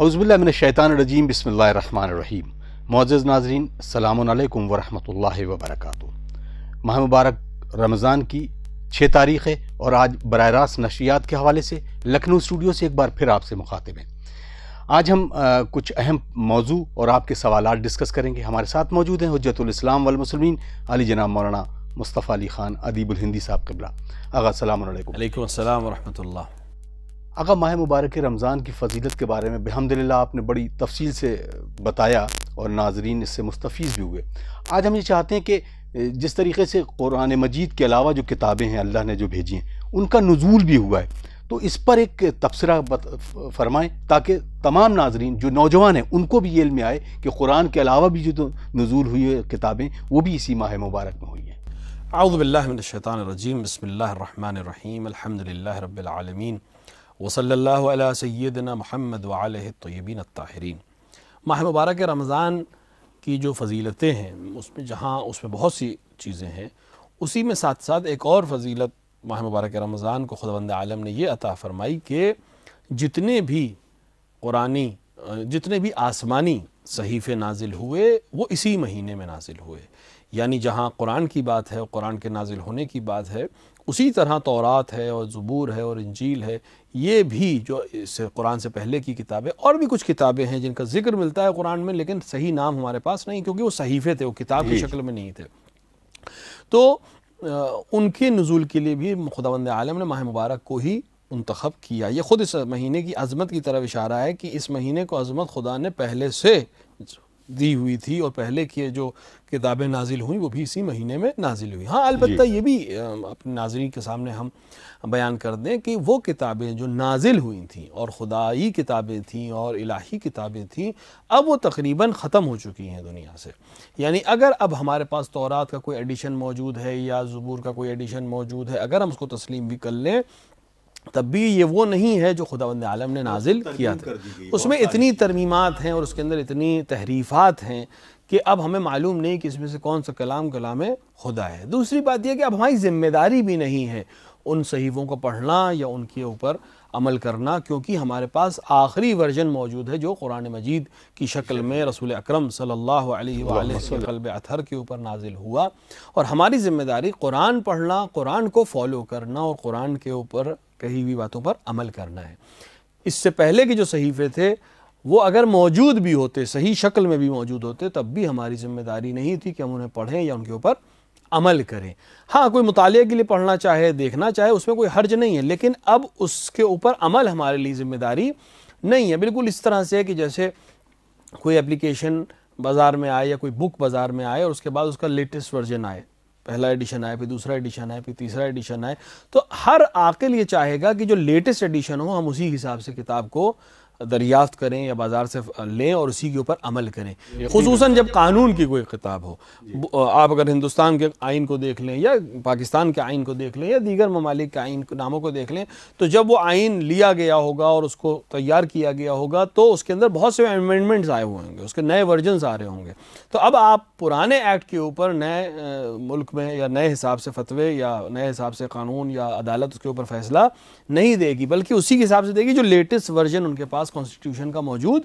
اعوذ باللہ من الشیطان الرجیم، بسم اللہ الرحمن الرحیم۔ معزز ناظرین، السلام علیکم ورحمۃ اللہ وبرکاتہ۔ ماہ مبارک رمضان کی 6 تاریخ ہے اور آج براہ راست نشریات کے حوالے سے لکھنؤ اسٹوڈیو سے ایک بار پھر آپ سے مخاطب ہیں۔ آج ہم کچھ اہم موضوع اور آپ کے سوالات ڈسکس کریں گے۔ ہمارے ساتھ موجود ہیں حجت الاسلام والمسلمین علی جناب مولانا مصطفیٰ علی خان ادیب الہندی صاحب قبلہ۔ آغا السلام علیکم۔ علیکم السلام ورحمۃ اللہ۔ آقا، ماہ مبارک رمضان کی فضیلت کے بارے میں بحمدللہ آپ نے بڑی تفصیل سے بتایا اور ناظرین اس سے مستفیض بھی ہوئے۔ آج ہم یہ چاہتے ہیں کہ جس طریقے سے قرآن مجید کے علاوہ جو کتابیں ہیں اللہ نے جو بھیجی ہیں ان کا نزول بھی ہوا ہے، تو اس پر ایک تبصرہ فرمائیں تاکہ تمام ناظرین جو نوجوان ہیں ان کو بھی یہ علم آئے کہ قرآن کے علاوہ بھی جو نزول ہوئی ہے کتابیں وہ بھی اسی ماہ مبارک میں ہوئی ہیں۔ اعوذ باللہ من الشیطان الرجیم، بسم اللہ الرحمن الرحیم، الحمدللہ رب العالمین، وصلی اللہ علی سیدنا محمد وعلہ الطیبین الطاہرین۔ ماہ مبارک رمضان کی جو فضیلتیں ہیں اس میں بہت سی چیزیں ہیں، اسی میں ساتھ ساتھ ایک اور فضیلت ماہ مبارک رمضان کو خداوند عالم نے یہ عطا فرمائی کہ جتنے بھی آسمانی صحیفے نازل ہوئے وہ اسی مہینے میں نازل ہوئے، یعنی جہاں قرآن کی بات ہے، قرآن کے نازل ہونے کی بات ہے، اسی طرح تورات ہے اور زبور ہے اور انجیل ہے، یہ بھی جو قرآن سے پہلے کی کتابیں اور بھی کچھ کتابیں ہیں جن کا ذکر ملتا ہے قرآن میں، لیکن صحیح نام ہمارے پاس نہیں کیونکہ وہ صحیفے تھے، وہ کتاب کی شکل میں نہیں تھے۔ تو ان کے نزول کے لیے بھی خداوند عالم نے ماہ مبارک کو ہی منتخب کیا۔ یہ خود اس مہینے کی عظمت کی طرف اشارہ ہے کہ اس مہینے کو عظمت خدا نے پہلے سے دی ہوئی تھی اور پہلے کی جو کتابیں نازل ہوئیں وہ بھی اسی مہینے میں نازل ہوئی۔ ہاں، البتہ یہ بھی اپنے ناظرین کے سامنے ہم بیان کر دیں کہ وہ کتابیں جو نازل ہوئی تھیں اور خدائی کتابیں تھیں اور الہی کتابیں تھیں، اب وہ تقریباً ختم ہو چکی ہیں دنیا سے۔ یعنی اگر اب ہمارے پاس تورات کا کوئی ایڈیشن موجود ہے یا زبور کا کوئی ایڈیشن موجود ہے، اگر ہم اس کو تسلیم بھی کر لیں تب بھی یہ وہ نہیں ہے جو خداوند عالم نے نازل کیا تھا۔ اس میں اتنی ترمیمات ہیں اور اس کے اندر اتنی تحریفات ہیں کہ اب ہمیں معلوم نہیں کہ اس میں سے کون سا کلام خدا ہے۔ دوسری بات یہ کہ اب ہماری ذمہ داری بھی نہیں ہے ان صحیفوں کو پڑھنا یا ان کے اوپر عمل کرنا، کیونکہ ہمارے پاس آخری ورژن موجود ہے جو قرآن مجید کی شکل میں رسول اکرم صلی اللہ علیہ وآلہ کے قلب اطہر کے اوپر نازل ہوا، اور ہماری ذمہ داری قرآن پڑھنا، قرآن کو فالو کرنا اور قرآن کے اوپر کہی ہوئی باتوں پر عمل کرنا ہے۔ اس سے پہلے کے جو صحیفے تھے وہ اگر موجود بھی ہوتے، صحیح شکل میں بھی موجود ہوتے، تب بھی ہماری ذمہ داری نہیں تھی کہ ہم انہیں پڑھیں یا ان کے اوپر عمل کریں۔ ہاں، کوئی مطالعے کے لیے پڑھنا چاہے، دیکھنا چاہے، اس میں کوئی حرج نہیں ہے، لیکن اب اس کے اوپر عمل ہمارے لیے ذمہ داری نہیں ہے۔ بالکل اس طرح سے کہ جیسے کوئی اپلیکیشن بازار میں آئے یا کوئی بک بازار میں آئے اور اس کے بعد اس کا لیٹسٹ ورژن آئے، پہلا ایڈیشن آئے، پھر دوسرا ایڈیشن آئے، پھر تیسرا ایڈیشن آئے، تو ہر عاقل یہ چاہے گا کہ جو لیٹسٹ ایڈیشن ہو ہم اسی حساب سے کتاب کو دریافت کریں یا بازار سے لیں اور اسی کے اوپر عمل کریں، خصوصاً جب قانون کی کوئی کتاب ہو۔ آپ اگر ہندوستان کے آئین کو دیکھ لیں یا پاکستان کے آئین کو دیکھ لیں یا دیگر ممالک کے آئین ناموں کو دیکھ لیں، تو جب وہ آئین لیا گیا ہوگا اور اس کو تیار کیا گیا ہوگا تو اس کے اندر بہت سے امینڈمنٹس آئے ہوئے ہوں گے، اس کے نئے ورژنز آ رہے ہوں گے۔ تو اب آپ پرانے ایکٹ کے اوپر نئے ملک میں یا نئے حساب سے فتوے یا نئے حساب سے قانون یا عدالت اس کے اوپر فیصلہ نہیں دے گی، بلکہ اسی کے حساب سے دے گی جو لیٹسٹ ورژن ان کے پاس کانسٹیٹیوشن کا موجود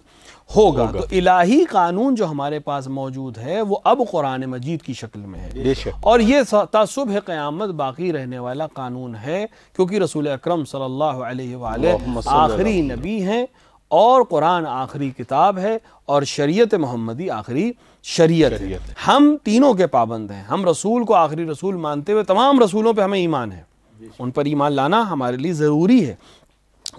ہوگا۔ تو الہی قانون جو ہمارے پاس موجود ہے وہ اب قرآن مجید کی شکل میں ہے، اور یہ تا صبح قیامت باقی رہنے والا قانون ہے، کیونکہ رسول اکرم صلی اللہ علیہ وآلہ آخری نبی ہیں اور قرآن آخری کتاب ہے اور شریعت محمدی آخری شریعت ہے۔ ہم تینوں کے پابند ہیں، ہم رسول کو آخری رسول مانتے ہوئے تمام رسولوں پہ ہمیں ایمان ہے، ان پر ایمان لانا ہمارے لیے ضروری ہے۔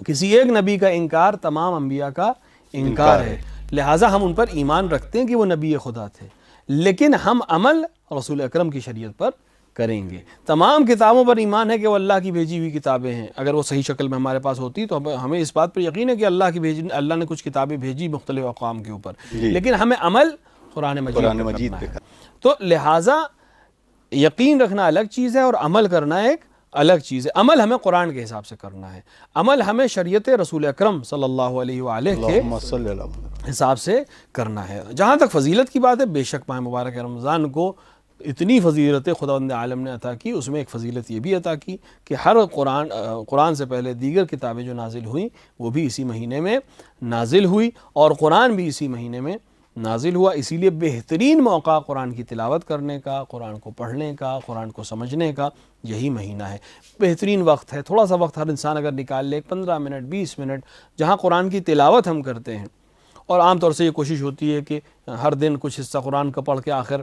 کسی ایک نبی کا انکار تمام انبیاء کا انکار ہے، لہٰذا ہم ان پر ایمان رکھتے ہیں کہ وہ نبی خدا تھے، لیکن ہم عمل رسول اکرم کی شریعت پر کریں گے۔ تمام کتابوں پر ایمان ہے کہ وہ اللہ کی بھیجی ہوئی کتابیں ہیں، اگر وہ صحیح شکل میں ہمارے پاس ہوتی تو ہمیں اس بات پر یقین ہے کہ اللہ نے کچھ کتابیں بھیجی مختلف اقوام کے اوپر، لیکن ہمیں عمل قرآن مجید پہ کرنا ہے۔ تو لہٰذا یقین رکھنا الگ چیز ہے اور عمل کرنا ایک الگ چیز ہے۔ عمل ہمیں قرآن کے حساب سے کرنا ہے، عمل ہمیں شریعت رسول اکرم صلی اللہ علیہ وآلہ کے حساب سے کرنا ہے۔ جہاں تک فضیلت کی بات ہے، بے شک ماہ مبارک رمضان کو اتنی فضیلتیں خداوند عالم نے عطا کی، اس میں ایک فضیلت یہ بھی عطا کی کہ ہر قرآن سے پہلے دیگر کتابیں جو نازل ہوئیں وہ بھی اسی مہینے میں نازل ہوئی، اور قرآن بھی اسی مہینے میں نازل ہوا. اسی لیے بہترین موقع قرآن کی تلاوت کرنے کا، قرآن کو پڑھنے کا، قرآن کو سمجھنے کا یہی مہینہ ہے. بہترین وقت ہے. تھوڑا سا وقت ہر انسان اگر نکال لے، 15 منٹ 20 منٹ جہاں قرآن کی تلاوت ہم کرتے ہیں، اور عام طور سے یہ کوشش ہوتی ہے کہ ہر دن کچھ حصہ قرآن کا پڑھ کے آخر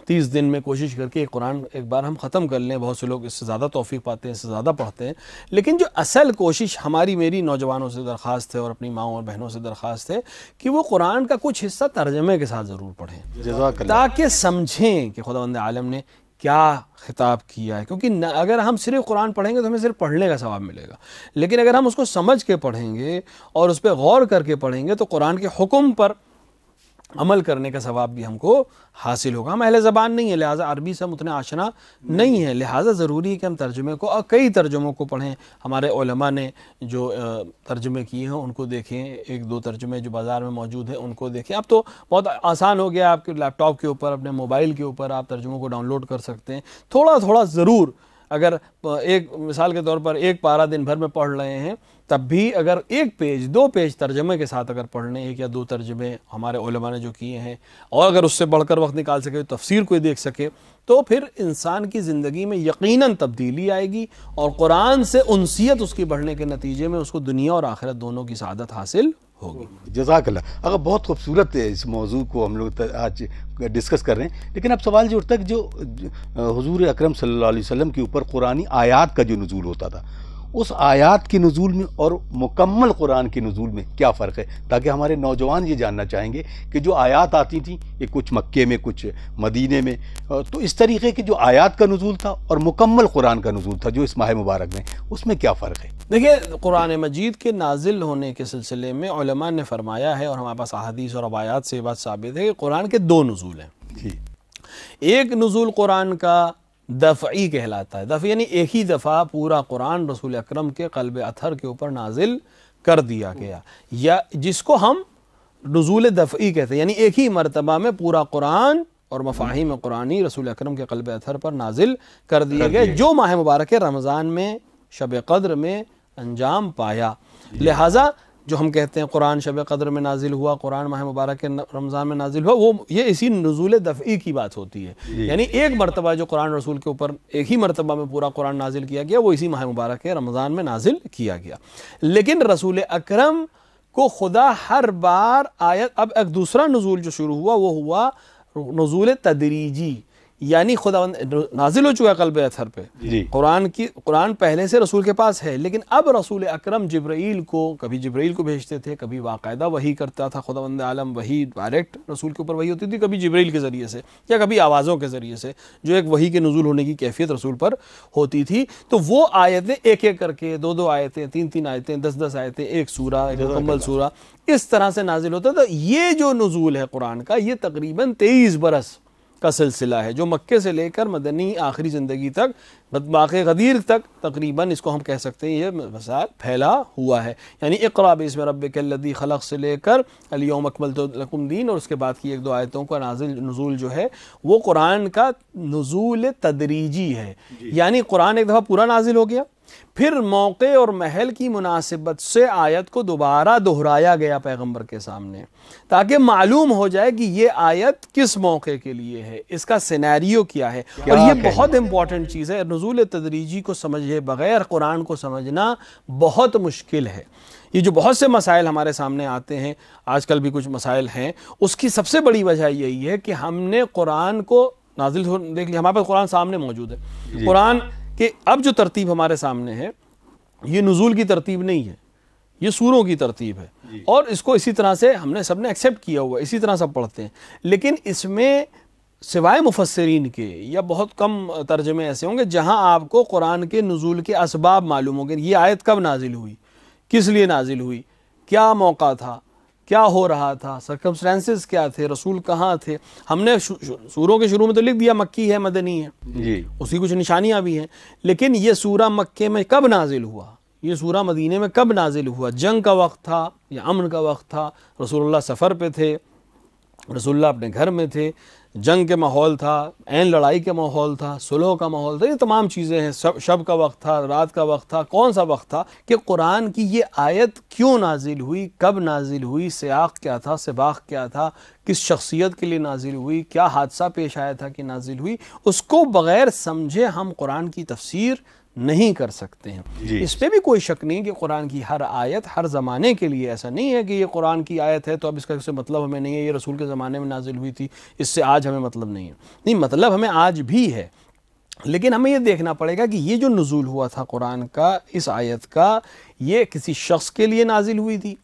30 دن میں کوشش کر کے قرآن ایک بار ہم ختم کر لیں. بہت سے لوگ اس سے زیادہ توفیق پاتے ہیں، اس سے زیادہ پڑھتے ہیں. لیکن جو اصل کوشش ہماری میری نوجوانوں سے درخواست ہے اور اپنی ماؤں اور بہنوں سے درخواست ہے کہ وہ قرآن کا کچھ حصہ ترجمے کے ساتھ ضرور پڑھیں، جزاک اللہ. تاکہ سمجھیں کہ خداوند عالم نے کیا خطاب کیا ہے. کیونکہ اگر ہم صرف قرآن پڑھیں گے تو ہمیں صرف پڑھنے کا ثواب ملے گا، لیکن اگر ہم اس کو سمجھ کے پڑھیں گے اور اس پہ غور کر کے پڑھیں گے تو قرآن کے حکم پر عمل کرنے کا ثواب بھی ہم کو حاصل ہوگا. ہم اہل زبان نہیں ہیں، لہٰذا عربی سے ہم اتنے آشنا نہیں ہیں، لہٰذا ضروری ہے کہ ہم ترجمے کو اور کئی ترجموں کو پڑھیں. ہمارے علماء نے جو ترجمے کیے ہیں ان کو دیکھیں، ایک دو ترجمے جو بازار میں موجود ہیں ان کو دیکھیں. اب تو بہت آسان ہو گیا، آپ کے لیپ ٹاپ کے اوپر، اپنے موبائل کے اوپر آپ ترجموں کو ڈاؤن لوڈ کر سکتے ہیں. تھوڑا تھوڑا ضرور، اگر ایک مثال کے طور پر ایک پارہ دن بھر میں پڑھ رہے ہیں، تب بھی اگر ایک پیج 2 پیج ترجمے کے ساتھ اگر پڑھ لیں، 1 یا 2 ترجمے ہمارے علماء نے جو کیے ہیں، اور اگر اس سے بڑھ کر وقت نکال سکے، تفسیر کوئی دیکھ سکے، تو پھر انسان کی زندگی میں یقیناً تبدیلی آئے گی، اور قرآن سے انسیت اس کی بڑھنے کے نتیجے میں اس کو دنیا اور آخرت دونوں کی سعادت حاصل ہوگی. جزاک اللہ. اگر بہت خوبصورت ہے اس موضوع کو ہم لوگ آج ڈسکس کر رہے ہیں، لیکن اب سوال جو اٹھتا ہے کہ جو حضور اکرم صلی اللہ علیہ وسلم کے اوپر قرآنی آیات کا جو نزول ہوتا تھا، اس آیات کے نزول میں اور مکمل قرآن کے نزول میں کیا فرق ہے؟ تاکہ ہمارے نوجوان یہ جاننا چاہیں گے کہ جو آیات آتی تھیں، یہ کچھ مکے میں کچھ مدینے میں، تو اس طریقے کے جو آیات کا نزول تھا اور مکمل قرآن کا نزول تھا جو اس ماہ مبارک میں، اس میں کیا فرق ہے؟ دیکھیے، قرآن مجید کے نازل ہونے کے سلسلے میں علماء نے فرمایا ہے، اور ہمارے پاس احادیث اور روایات سے یہ بات ثابت ہے کہ قرآن کے 2 نزول ہیں. جی. ایک نزول قرآن کا دفعی کہلاتا ہے. دفعی یعنی ایک ہی دفعہ پورا قرآن رسول اکرم کے قلب اطہر کے اوپر نازل کر دیا گیا، یا جس کو ہم نزول دفعی کہتے ہیں، یعنی ایک ہی مرتبہ میں پورا قرآن اور مفاہیم قرآنی رسول اکرم کے قلب اطہر پر نازل کر دیے گئے، جو ماہ مبارک رمضان میں شب قدر میں انجام پایا. لہٰذا جو ہم کہتے ہیں قرآن شب قدر میں نازل ہوا، قرآن ماہ مبارک رمضان میں نازل ہوا، وہ یہ اسی نزول دفعی کی بات ہوتی ہے. یعنی ایک مرتبہ جو قرآن رسول کے اوپر ایک ہی مرتبہ میں پورا قرآن نازل کیا گیا، وہ اسی ماہ مبارک رمضان میں نازل کیا گیا. لیکن رسول اکرم کو خدا ہر بار آیت، اب ایک دوسرا نزول جو شروع ہوا وہ ہوا نزول تدریجی، یعنی خدا نازل ہو چکا ہے قلب اطہر پہ. قرآن پہلے سے رسول کے پاس ہے، لیکن اب رسول اکرم جبرائیل کو، کبھی جبرائیل کو بھیجتے تھے، کبھی باقاعدہ وحی کرتا تھا خداوند عالم، وحی ڈائریکٹ رسول کے اوپر وحی ہوتی تھی، کبھی جبرائیل کے ذریعے سے یا کبھی آوازوں کے ذریعے سے، جو ایک وحی کے نزول ہونے کی کیفیت رسول پر ہوتی تھی. تو وہ آیتیں ایک ایک کر کے 2 آیتیں، 3 آیتیں، 10 آیتیں، ایک سورہ، ایک مکمل سورہ، اس طرح سے نازل ہوتا تھا. یہ جو نزول ہے قرآن کا، یہ تقریباً 23 برس کا سلسلہ ہے، جو مکے سے لے کر مدنی آخری زندگی تک، باقی غدیر تک تقریباً اس کو ہم کہہ سکتے ہیں یہ مسائل پھیلا ہوا ہے. یعنی اقرأ باسم ربک الذی خلق سے لے کر الیوم اکملت لکم دین، اور اس کے بعد کی 1-2 آیتوں کا نزول جو ہے وہ قرآن کا نزول تدریجی ہے. یعنی قرآن ایک دفعہ پورا نازل ہو گیا، پھر موقع اور محل کی مناسبت سے آیت کو دوبارہ دہرایا گیا پیغمبر کے سامنے، تاکہ معلوم ہو جائے کہ یہ آیت کس موقع کے لیے ہے، اس کا سینیریو کیا ہے. اور یہ بہت امپورٹنٹ چیز ہے. نزول تدریجی کو سمجھے بغیر قرآن کو سمجھنا بہت مشکل ہے. یہ جو بہت سے مسائل ہمارے سامنے آتے ہیں، آج کل بھی کچھ مسائل ہیں، اس کی سب سے بڑی وجہ یہی ہے کہ ہم نے قرآن کو نازل دیکھ لیا، ہمارے پاس قرآن سامنے موجود ہے. قرآن کہ اب جو ترتیب ہمارے سامنے ہے یہ نزول کی ترتیب نہیں ہے، یہ سوروں کی ترتیب ہے، اور اس کو اسی طرح سے ہم نے سب نے ایکسیپٹ کیا ہوا ہے، اسی طرح سب پڑھتے ہیں. لیکن اس میں سوائے مفسرین کے یا بہت کم ترجمے ایسے ہوں گے جہاں آپ کو قرآن کے نزول کے اسباب معلوم ہوں گے. یہ آیت کب نازل ہوئی، کس لیے نازل ہوئی، کیا موقع تھا، کیا ہو رہا تھا، سرکمسٹانسز کیا تھے، رسول کہاں تھے. ہم نے سوروں کے شروع میں تو لکھ دیا مکی ہے، مدنی ہے، اس کی کچھ نشانیاں بھی ہیں، لیکن یہ سورہ مکے میں کب نازل ہوا، یہ سورہ مدینے میں کب نازل ہوا، جنگ کا وقت تھا یا امن کا وقت تھا، رسول اللہ سفر پہ تھے، رسول اللہ اپنے گھر میں تھے، جنگ کے ماحول تھا، عین لڑائی کا ماحول تھا، صلح کا ماحول تھا، یہ تمام چیزیں ہیں، شب کا وقت تھا، رات کا وقت تھا، کون سا وقت تھا کہ قرآن کی یہ آیت کیوں نازل ہوئی، کب نازل ہوئی، سیاق کیا تھا، سباق کیا تھا، کس شخصیت کے لیے نازل ہوئی، کیا حادثہ پیش آیا تھا کہ نازل ہوئی، اس کو بغیر سمجھے ہم قرآن کی تفسیر نہیں کر سکتے ہیں۔ اس پہ بھی کوئی شک نہیں کہ قرآن کی ہر آیت ہر زمانے کے لیے، ایسا نہیں ہے کہ یہ قرآن کی آیت ہے تو اب اس کا مطلب ہمیں نہیں ہے، یہ رسول کے زمانے میں نازل ہوئی تھی، اس سے آج ہمیں مطلب نہیں ہے، نہیں، مطلب ہمیں آج بھی ہے، لیکن ہمیں یہ دیکھنا پڑے گا کہ یہ جو نزول ہوا تھا قرآن کا، اس آیت کا، یہ کسی شخص کے لیے نازل ہوئی تھی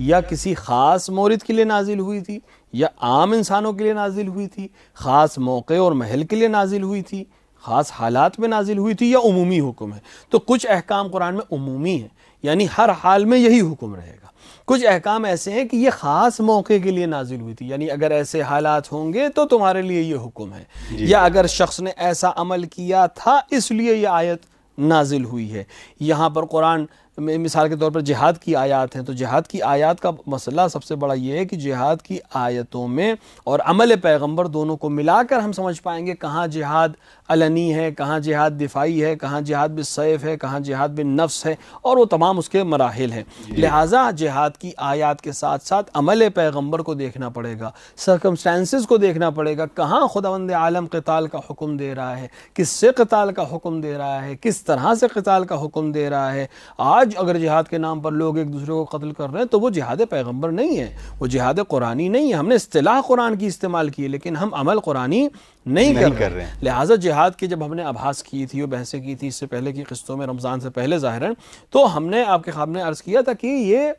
یا کسی خاص مورد کے لیے نازل ہوئی تھی، یا عام انسانوں کے لیے نازل ہوئی تھی، خاص موقع اور محل کے لیے نازل ہوئی تھی، خاص حالات میں نازل ہوئی تھی، یا عمومی حکم ہے۔ تو کچھ احکام قرآن میں عمومی ہیں، یعنی ہر حال میں یہی حکم رہے گا۔ کچھ احکام ایسے ہیں کہ یہ خاص موقع کے لیے نازل ہوئی تھی، یعنی اگر ایسے حالات ہوں گے تو تمہارے لیے یہ حکم ہے، یا اگر شخص نے ایسا عمل کیا تھا اس لیے یہ آیت نازل ہوئی ہے۔ یہاں پر قرآن مثال کے طور پر جہاد کی آیات ہیں، تو جہاد کی آیات کا مسئلہ سب سے بڑا یہ ہے کہ جہاد کی آیتوں میں اور عمل پیغمبر دونوں کو ملا کر ہم سمجھ پائیں گے کہاں جہاد علنی ہے، کہاں جہاد دفاعی ہے، کہاں جہاد بالسیف ہے، کہاں جہاد بالنفس ہے، اور وہ تمام اس کے مراحل ہیں۔ لہٰذا جہاد کی آیات کے ساتھ ساتھ عمل پیغمبر کو دیکھنا پڑے گا، سرکمسٹانسز کو دیکھنا پڑے گا، کہاں خداوند عالم قتال کا حکم دے رہا ہے، کس سے قتال کا حکم دے رہا ہے، کس طرح سے قتال کا حکم دے رہا ہے۔ آج اگر جہاد کے نام پر لوگ ایک دوسرے کو قتل کر رہے ہیں تو وہ جہاد پیغمبر نہیں ہے، وہ جہاد قرآنی نہیں ہے۔ ہم نے اصطلاح قرآن کی استعمال کی ہے لیکن ہم عمل قرآنی نہیں کر رہے ہیں۔ لہٰذا جہاد کی جب ہم نے ابحاث کی تھی اور بحثیں کی تھی اس سے پہلے کی قسطوں میں، رمضان سے پہلے ظاہراً، تو ہم نے آپ کے خواب میں عرض کیا تھا کہ یہ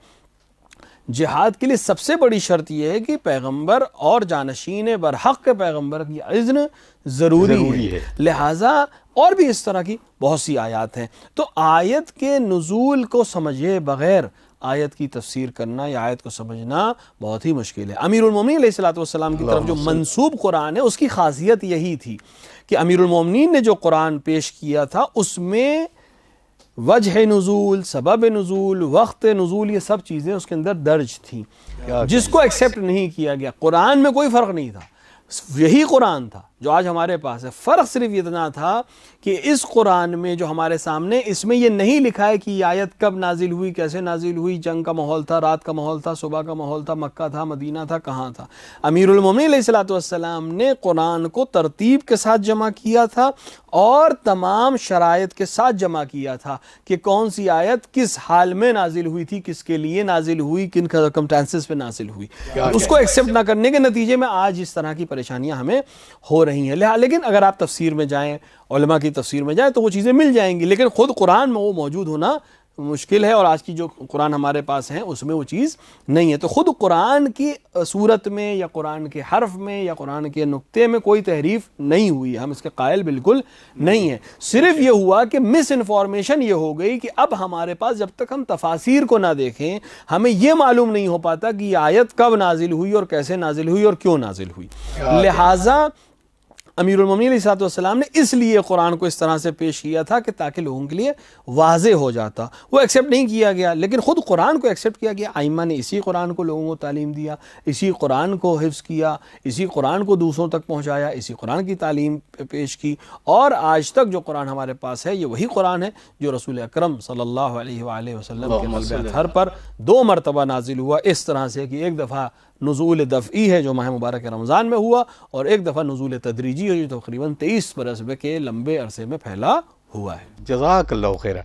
جہاد کے لیے سب سے بڑی شرط یہ ہے کہ پیغمبر اور جانشین برحق کے پیغمبر کی اذن ضروری ہے۔ لہٰذا اور بھی اس طرح کی بہت سی آیات ہیں۔ تو آیت کے نزول کو سمجھے بغیر آیت کی تفسیر کرنا یا آیت کو سمجھنا بہت ہی مشکل ہے۔ امیر المومنین علیہ السلام کی طرف جو منسوب قرآن ہے اس کی خاصیت یہی تھی کہ امیر المومنین نے جو قرآن پیش کیا تھا اس میں وجہ نزول، سبب نزول، وقت نزول، یہ سب چیزیں اس کے اندر درج تھیں، جس کو ایکسیپٹ نہیں کیا گیا۔ قرآن میں کوئی فرق نہیں تھا، یہی قرآن تھا جو آج ہمارے پاس ہے۔ فرق صرف اتنا تھا کہ اس قرآن میں جو ہمارے سامنے، اس میں یہ نہیں لکھا ہے کہ یہ آیت کب نازل ہوئی، کیسے نازل ہوئی، جنگ کا ماحول تھا، رات کا ماحول تھا، صبح کا ماحول تھا، مکہ تھا، مدینہ تھا، کہاں تھا۔ امیر المومنین علیہ السلام نے قرآن کو ترتیب کے ساتھ جمع کیا تھا اور تمام شرائط کے ساتھ جمع کیا تھا کہ کون سی آیت کس حال میں نازل ہوئی تھی، کس کے لیے نازل ہوئی، کن سرکمسٹانسز پہ نازل ہوئی۔ اس کو ایکسیپٹ نہ کرنے کے نتیجے میں آج اس طرح کی پریشانیاں ہمیں ہو رہی ہیں۔ لیکن اگر آپ تفسیر میں جائیں، علماء کی تفسیر میں جائیں تو وہ چیزیں مل جائیں گی، لیکن خود قرآن میں وہ موجود ہونا مشکل ہے، اور آج کی جو قرآن ہمارے پاس ہیں اس میں وہ چیز نہیں ہے۔ تو خود قرآن کی صورت میں یا قرآن کے حرف میں یا قرآن کے نقطے میں کوئی تحریف نہیں ہوئی، ہم اس کے قائل بالکل نہیں ہیں۔ صرف یہ ہوا کہ مس انفارمیشن یہ ہو گئی کہ اب ہمارے پاس جب تک ہم تفاسیر کو نہ دیکھیں ہمیں یہ معلوم نہیں ہو پاتا کہ یہ آیت کب نازل ہوئی اور کیسے نازل ہوئی اور کیوں نازل ہوئی۔ لہٰذا امیر المومنین علیہ السلام نے اس لیے قرآن کو اس طرح سے پیش کیا تھا کہ تاکہ لوگوں کے لیے واضح ہو جاتا۔ وہ ایکسیپٹ نہیں کیا گیا، لیکن خود قرآن کو ایکسیپٹ کیا گیا۔ ائمہ نے اسی قرآن کو لوگوں کو تعلیم دیا، اسی قرآن کو حفظ کیا، اسی قرآن کو دوسروں تک پہنچایا، اسی قرآن کی تعلیم پیش کی، اور آج تک جو قرآن ہمارے پاس ہے یہ وہی قرآن ہے جو رسول اکرم صلی اللہ علیہ وآلہ وسلم کے قلب اطہر پر 2 مرتبہ نازل ہوا، اس طرح سے کہ ایک دفعہ نزول دفعی ہے جو ماہ مبارک رمضان میں ہوا، اور ایک دفعہ نزول تدریجی ہے جو تقریباً 23 برس کے لمبے عرصے میں پھیلا ہوا ہے۔ جزاک اللہ خیر۔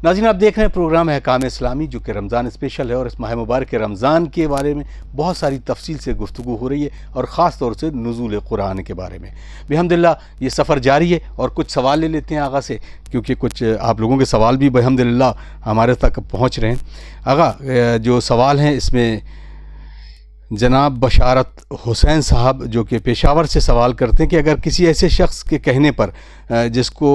ناظرین، آپ دیکھ رہے ہیں پروگرام احکام اسلامی جو کہ رمضان اسپیشل ہے، اور اس ماہ مبارک رمضان کے بارے میں بہت ساری تفصیل سے گفتگو ہو رہی ہے، اور خاص طور سے نزول قرآن کے بارے میں۔ بحمداللہ یہ سفر جاری ہے، اور کچھ سوال لے لیتے ہیں آغا سے، کیونکہ کچھ آپ لوگوں کے سوال بھی بحمدللہ ہمارے تک پہنچ رہے ہیں۔ آغا، جو سوال ہیں اس میں جناب بشارت حسین صاحب جو کہ پشاور سے سوال کرتے ہیں کہ اگر کسی ایسے شخص کے کہنے پر جس کو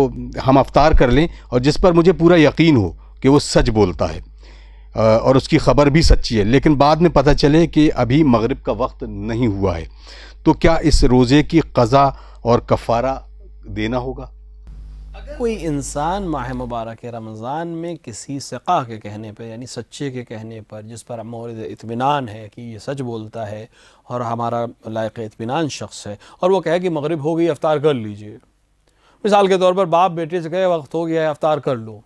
ہم افطار کر لیں اور جس پر مجھے پورا یقین ہو کہ وہ سچ بولتا ہے اور اس کی خبر بھی سچی ہے، لیکن بعد میں پتہ چلے کہ ابھی مغرب کا وقت نہیں ہوا ہے، تو کیا اس روزے کی قضا اور کفارہ دینا ہوگا؟ کوئی انسان ماہ مبارک رمضان میں کسی ثقہ کے کہنے پر، یعنی سچے کے کہنے پر، جس پر مورد اطمینان ہے کہ یہ سچ بولتا ہے اور ہمارا لائق اطمینان شخص ہے، اور وہ کہے کہ مغرب ہو گئی افطار کر لیجئے، مثال کے طور پر باپ بیٹے سے کہے وقت ہو گیا ہے افطار کر لو،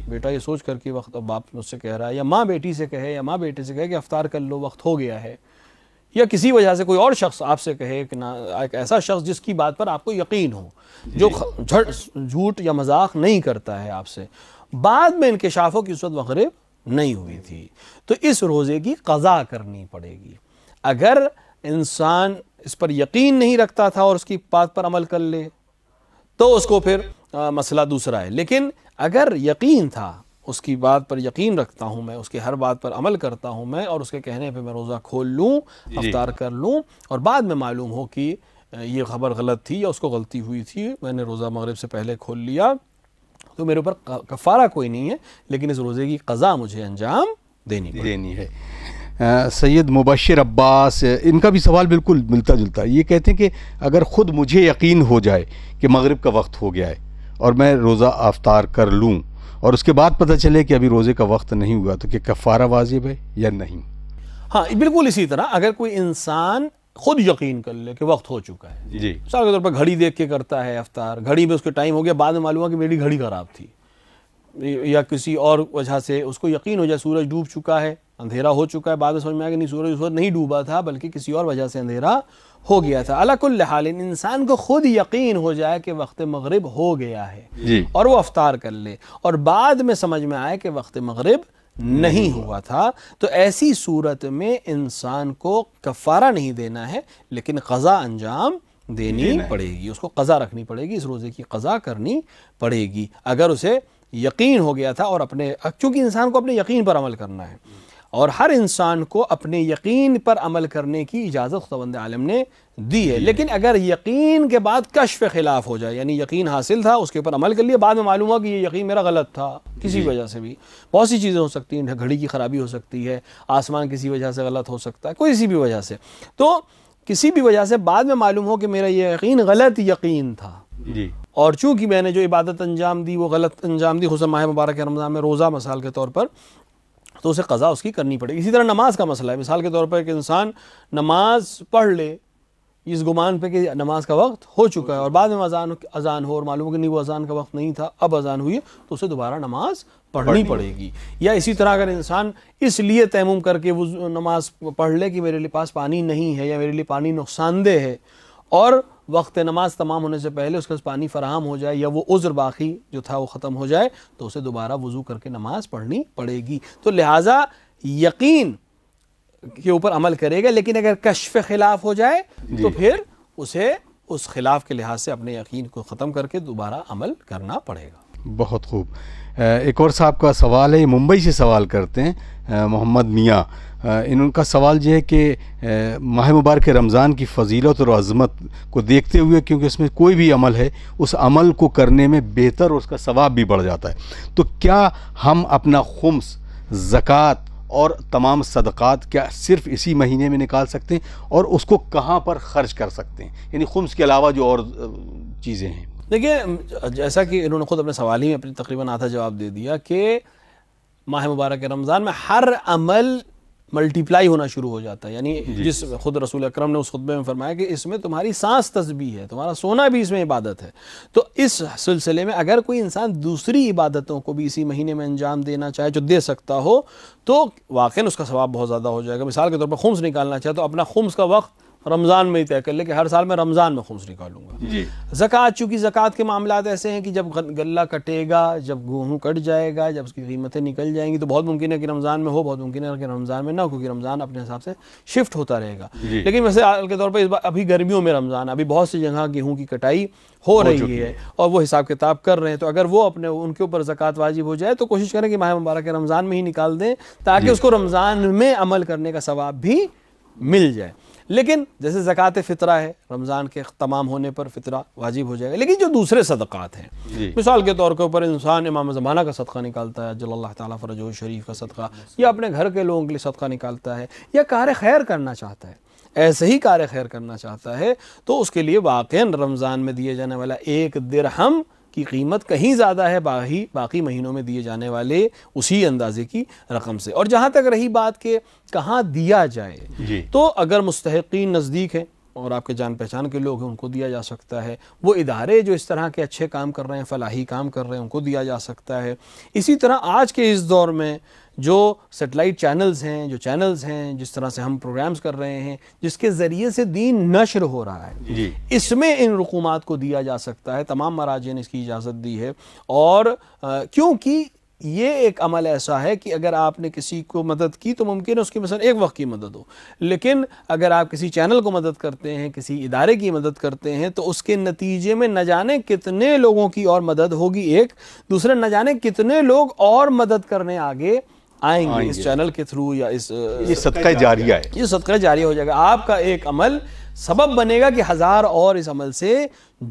بیٹا یہ سوچ کر کہ وقت باپ مجھ سے کہہ رہا ہے، یا ماں بیٹی سے کہے یا ماں بیٹے سے کہے کہ افطار کر لو وقت ہو گیا ہے، یا کسی وجہ سے کوئی اور شخص آپ سے کہے کہ ایک ایسا شخص جس کی بات پر آپ کو یقین ہو، جو جھوٹ یا مذاق نہیں کرتا ہے آپ سے، بعد میں انکشاف ہو کہ اس وقت مغرب نہیں ہوئی تھی، تو اس روزے کی قضا کرنی پڑے گی۔ اگر انسان اس پر یقین نہیں رکھتا تھا اور اس کی بات پر عمل کر لے تو اس کو پھر مسئلہ دوسرا ہے، لیکن اگر یقین تھا، اس کی بات پر یقین رکھتا ہوں میں، اس کی ہر بات پر عمل کرتا ہوں میں، اور اس کے کہنے پہ میں روزہ کھول لوں، افطار کر لوں، اور بعد میں معلوم ہو کہ یہ خبر غلط تھی یا اس کو غلطی ہوئی تھی، میں نے روزہ مغرب سے پہلے کھول لیا، تو میرے اوپر کفارہ کوئی نہیں ہے، لیکن اس روزے کی قضا مجھے انجام دینی ہے۔ سید مبشر عباس، ان کا بھی سوال بالکل ملتا جلتا ہے، یہ کہتے ہیں کہ اگر خود مجھے یقین ہو جائے کہ مغرب کا وقت ہو گیا ہے اور میں روزہ افطار کر لوں اور اس کے بعد پتہ چلے کہ ابھی روزے کا وقت نہیں ہوا، تو کیا کفارہ واجب ہے یا نہیں؟ ہاں بالکل اسی طرح اگر کوئی انسان خود یقین کر لے کہ وقت ہو چکا ہے، جی، مثال کے طور پر گھڑی دیکھ کے کرتا ہے افطار، گھڑی میں اس کے ٹائم ہو گیا، بعد میں معلوم ہوا کہ میری گھڑی خراب تھی، یا کسی اور وجہ سے اس کو یقین ہو جائے سورج ڈوب چکا ہے، اندھیرا ہو چکا ہے، بعد میں سمجھ میں آیا کہ نہیں سورج اس وقت نہیں ڈوبا تھا بلکہ کسی اور وجہ سے اندھیرا ہو گیا تھا۔ علی کل حال انسان کو خود یقین ہو جائے کہ وقت مغرب ہو گیا ہے اور وہ افطار کر لے، اور بعد میں سمجھ میں آئے کہ وقت مغرب نہیں ہوا تھا، تو ایسی صورت میں انسان کو کفارہ نہیں دینا ہے، لیکن قضا انجام دینی پڑے گی، اس کو قضا رکھنی پڑے گی، اس روزے کی قضا کرنی پڑے گی اگر اسے یقین ہو گیا تھا، اور چونکہ انسان کو اپنے یقین پر عمل کرنا ہے، اور ہر انسان کو اپنے یقین پر عمل کرنے کی اجازت خداوند عالم نے دی ہے، لیکن اگر یقین کے بعد کشف خلاف ہو جائے، یعنی یقین حاصل تھا، اس کے اوپر عمل کر لیا، بعد میں معلوم ہوا کہ یہ یقین میرا غلط تھا، کسی وجہ سے بھی، بہت سی چیزیں ہو سکتی ہیں، گھڑی کی خرابی ہو سکتی ہے، آسمان کسی وجہ سے غلط ہو سکتا ہے، کوئی سی بھی وجہ سے، تو کسی بھی وجہ سے بعد میں معلوم ہو کہ میرا یہ یقین غلط یقین تھا، اور چونکہ میں نے جو عبادت انجام دی وہ غلط انجام دی، خصوصاً ماہ مبارک رمضان میں روزہ مثال کے طور پر، تو اسے قضا اس کی کرنی پڑے گی۔ اسی طرح نماز کا مسئلہ ہے، مثال کے طور پر ایک انسان نماز پڑھ لے اس گمان پہ کہ نماز کا وقت ہو چکا ہے، اور بعد میں اذان ہو اور معلوم ہو کہ نہیں وہ اذان کا وقت نہیں تھا، اب اذان ہوئی، تو اسے دوبارہ نماز پڑھنی پڑے گی۔ یا اسی طرح اگر انسان اس لیے تیمم کر کے وہ نماز پڑھ لے کہ میرے پاس پانی نہیں ہے یا میرے لیے پانی نقصان دہ ہے، اور وقت نماز تمام ہونے سے پہلے اس کے پاس پانی فراہم ہو جائے یا وہ عذر باقی جو تھا وہ ختم ہو جائے، تو اسے دوبارہ وضو کر کے نماز پڑھنی پڑے گی۔ تو لہٰذا یقین کے اوپر عمل کرے گا، لیکن اگر کشف خلاف ہو جائے تو پھر اسے اس خلاف کے لحاظ سے اپنے یقین کو ختم کر کے دوبارہ عمل کرنا پڑے گا۔ بہت خوب۔ ایک اور صاحب کا سوال ہے، یہ ممبئی سے سوال کرتے ہیں، محمد میاں، ان کا سوال یہ ہے کہ ماہ مبارک رمضان کی فضیلت اور عظمت کو دیکھتے ہوئے، کیونکہ اس میں کوئی بھی عمل ہے اس عمل کو کرنے میں بہتر اور اس کا ثواب بھی بڑھ جاتا ہے، تو کیا ہم اپنا خمس، زکوٰۃ اور تمام صدقات کیا صرف اسی مہینے میں نکال سکتے ہیں، اور اس کو کہاں پر خرچ کر سکتے ہیں، یعنی خمس کے علاوہ جو اور چیزیں ہیں؟ دیکھیے، جیسا کہ انہوں نے خود اپنے سوال ہی میں اپنی تقریباً آدھا جواب دے دیا کہ ماہ مبارک رمضان میں ہر عمل ملٹیپلائی ہونا شروع ہو جاتا ہے، یعنی جس خود رسول اکرم نے اس خطبے میں فرمایا کہ اس میں تمہاری سانس تسبیح ہے، تمہارا سونا بھی اس میں عبادت ہے، تو اس سلسلے میں اگر کوئی انسان دوسری عبادتوں کو بھی اسی مہینے میں انجام دینا چاہے جو دے سکتا ہو، تو واقعاً اس کا ثواب بہت زیادہ ہو جائے گا۔ مثال کے طور پر خمس نکالنا چاہے تو اپنا خمس کا وقت رمضان میں ہی طے کر لے کہ ہر سال میں رمضان میں خمس نکالوں گا۔ زکوٰۃ، چونکہ زکوٰۃ کے معاملات ایسے ہیں کہ جب غلہ کٹے گا، جب گیہوں کٹ جائے گا، جب اس کی قیمتیں نکل جائیں گی، تو بہت ممکن ہے کہ رمضان میں ہو، بہت ممکن ہے کہ رمضان میں نہ ہو، کیونکہ رمضان اپنے حساب سے شفٹ ہوتا رہے گا۔ لیکن مثال کے طور پر ابھی گرمیوں میں رمضان، ابھی بہت سی جگہ گیہوں کی کٹائی ہو رہی ہے اور وہ حساب کتاب کر رہے ہیں، تو اگر وہ ان کے اوپر زکوٰۃ واجب ہو جائے تو کوشش کریں کہ ماہ مبارک رمضان میں ہی نکال دیں، تاکہ اس کو رمضان میں عمل کرنے کا ثواب بھی مل جائے۔ لیکن جیسے زکوٰۃ فطرہ ہے، رمضان کے تمام ہونے پر فطرہ واجب ہو جائے گا، لیکن جو دوسرے صدقات ہیں، مثال کے طور کے اوپر انسان امام زمانہ کا صدقہ نکالتا ہے، جل اللہ تعالیٰ فرجہ شریف کا صدقہ، یا اپنے گھر کے لوگوں کے لیے صدقہ نکالتا ہے، یا کار خیر کرنا چاہتا ہے، ایسے ہی کار خیر کرنا چاہتا ہے، تو اس کے لیے واقعاً رمضان میں دیے جانے والا 1 درہم کی قیمت کہیں زیادہ ہے باقی مہینوں میں دیے جانے والے اسی اندازے کی رقم سے۔ اور جہاں تک رہی بات کہ کہاں دیا جائے، تو اگر مستحقین نزدیک ہیں اور آپ کے جان پہچان کے لوگ ہیں ان کو دیا جا سکتا ہے، وہ ادارے جو اس طرح کے اچھے کام کر رہے ہیں، فلاحی کام کر رہے ہیں، ان کو دیا جا سکتا ہے۔ اسی طرح آج کے اس دور میں جو سیٹلائٹ چینلز ہیں، جو چینلز ہیں، جس طرح سے ہم پروگرامز کر رہے ہیں، جس کے ذریعے سے دین نشر ہو رہا ہے، اس میں ان رقومات کو دیا جا سکتا ہے۔ تمام مراجع نے اس کی اجازت دی ہے، اور کیونکہ یہ ایک عمل ایسا ہے کہ اگر آپ نے کسی کو مدد کی تو ممکن ہے اس کی مثلا ایک وقت کی مدد ہو، لیکن اگر آپ کسی چینل کو مدد کرتے ہیں، کسی ادارے کی مدد کرتے ہیں، تو اس کے نتیجے میں نہ جانے کتنے لوگوں کی اور مدد ہوگی، ایک دوسرے نہ جانے کتنے لوگ اور مدد کرنے آگے آئیں گے اس چینل کے تھرو، یا یہ صدقہ جاریہ ہے، یہ صدقہ جاریہ ہو جائے گا۔ آپ کا ایک عمل سبب بنے گا کہ ہزار اور اس عمل سے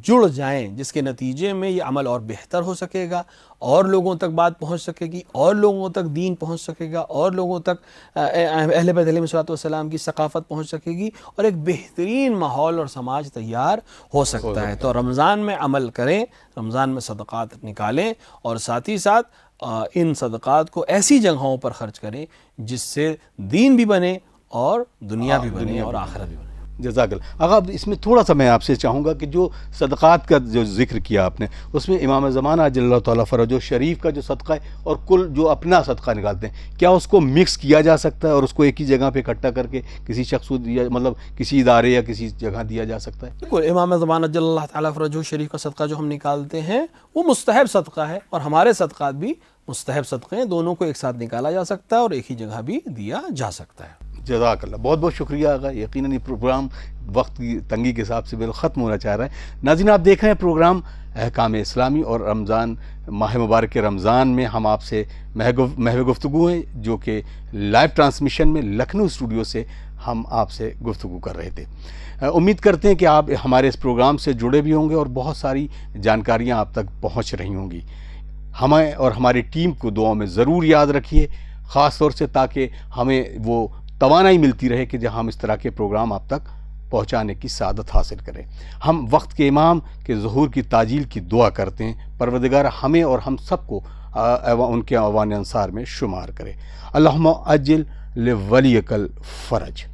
جڑ جائیں، جس کے نتیجے میں یہ عمل اور بہتر ہو سکے گا، اور لوگوں تک بات پہنچ سکے گی، اور لوگوں تک دین پہنچ سکے گا، اور لوگوں تک اہل بیت علیہ السلام کی ثقافت پہنچ سکے گی، اور ایک بہترین ماحول اور سماج تیار ہو سکتا ہے۔ تو رمضان میں عمل کریں، رمضان میں صدقات نکالیں، اور ساتھ ہی ساتھ ان صدقات کو ایسی جگہوں پر خرچ کریں جس سے دین بھی بنے اور دنیا بھی بنے اور آخرت بھی بنے۔ جزاک اللہ۔ آقا اس میں تھوڑا سا میں آپ سے چاہوں گا کہ جو صدقات کا جو ذکر کیا آپ نے، اس میں امام زمانہ عجل اللہ تعالیٰ فرجہ شریف کا جو صدقہ ہے اور کل جو اپنا صدقہ نکالتے ہیں، کیا اس کو مکس کیا جا سکتا ہے اور اس کو ایک ہی جگہ پہ اکٹھا کر کے کسی شخص کو دیا، مطلب کسی ادارے یا کسی جگہ دیا جا سکتا ہے؟ بالکل، امام زمانہ عجل اللہ تعالیٰ فرجہ شریف کا صدقہ جو ہم نکالتے ہیں وہ مستحب صدقہ ہے، اور ہمارے صدقات بھی مستحب صدقے ہیں، دونوں کو ایک ساتھ نکالا جا سکتا ہے اور ایک ہی جگہ بھی دیا جا سکتا ہے۔ جزاک اللہ، بہت بہت شکریہ آقا۔ یقیناً یہ پروگرام وقت کی تنگی کے حساب سے بالکل ختم ہونا چاہ رہا ہے۔ ناظرین، آپ دیکھ رہے ہیں پروگرام احکام اسلامی، اور رمضان ماہ مبارک کے رمضان میں ہم آپ سے محو گفتگو ہیں، جو کہ لائیو ٹرانسمیشن میں لکھنؤ اسٹوڈیو سے ہم آپ سے گفتگو کر رہے تھے۔ امید کرتے ہیں کہ آپ ہمارے اس پروگرام سے جڑے بھی ہوں گے اور بہت ساری جانکاریاں آپ تک پہنچ رہی ہوں گی۔ ہمیں اور ہماری ٹیم کو دعاؤں میں ضرور یاد رکھیے، خاص طور سے تاکہ ہمیں وہ توانائی ملتی رہے کہ جہاں ہم اس طرح کے پروگرام آپ تک پہنچانے کی سعادت حاصل کریں۔ ہم وقت کے امام کے ظہور کی تعجیل کی دعا کرتے ہیں، پروردگار ہمیں اور ہم سب کو ان کے اوان انصار میں شمار کرے۔ اللہم عجل لولیک الفرج۔